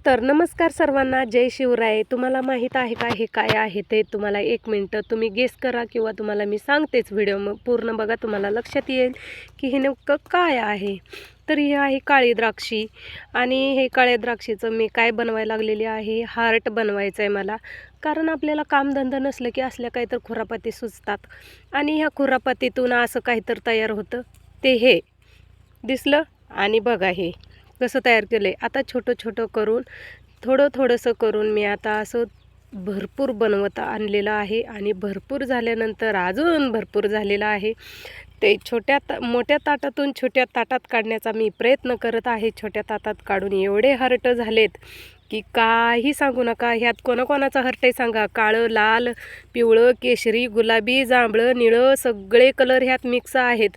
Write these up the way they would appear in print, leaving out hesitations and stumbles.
तर नमस्कार सर्वांना, जय शिवराय. तुम्हाला माहीत आहे का हे काय आहे ते? तुम्हाला 1 मिनटं तुम्ही गेस करा किंवा तुम्हाला मी सांगतेच. व्हिडिओ मग पूर्ण बघा, तुम्हाला लक्षात येईल की हे नेमकं काय आहे. तर ही आहे काळी द्राक्षी आणि हे काळ्या द्राक्षीचं मी काय बनवायला लागलेली आहे, हार्ट बनवायचं आहे मला. कारण आपल्याला कामधंदा नसलं की असल्या काहीतरी खुरापाती सुचतात आणि ह्या खुरापातीतून असं काहीतरी तयार होतं. ते हे दिसलं आणि बघा हे कसं तयार केलं आहे. आता छोटं छोटं करून थोडंसं करून मी आता असं भरपूर बनवत आणलेलं आहे आणि भरपूर झाल्यानंतर अजून भरपूर झालेलं आहे. ते मोठ्या ताटातून छोट्या ताटात काढण्याचा मी प्रयत्न करत आहे. छोट्या ताटात काढून एवढे हर्ट झालेत की काही सांगू नका. ह्यात कोणाकोणाचा हर्ट आहे सांगा. काळं, लाल, पिवळं, केशरी, गुलाबी, जांभळं, निळं सगळे कलर ह्यात मिक्स आहेत.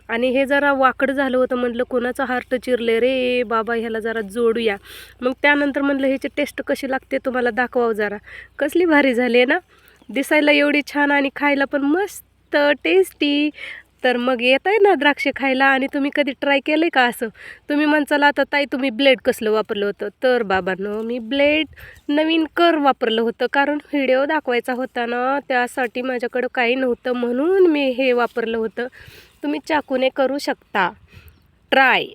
आणि हे जरा वाकडं झालं होतं. म्हटलं कोणाचा हार्ट चिरले रे बाबा, ह्याला जरा जोडूया. मग त्यानंतर म्हटलं ह्याची टेस्ट कशी लागते तुम्हाला दाखवावं जरा. कसली भारी झाली आहे ना, दिसायला एवढी छान आणि खायला पण मस्त टेस्टी. तर मग येत आहे ना द्राक्ष खायला. आणि तुम्ही कधी ट्राय केलं आहे का असं? तुम्ही म्हणसाल आता ताई तुम्ही ब्लेड कसलं वापरलं होतं? तर बाबांनो, मी ब्लेड नवीन कर वापरलं होतं. कारण व्हिडिओ दाखवायचा होता ना, त्यासाठी माझ्याकडं काही नव्हतं म्हणून मी हे वापरलं होतं. तुम्ही चाकूने करू शकता ट्राय,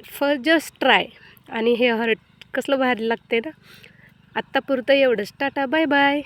जस्ट ट्राय. आणि हे हर्ट कसलं भारी लागते ना. आत्तापुरतं एवढंच. Tata, bye bye.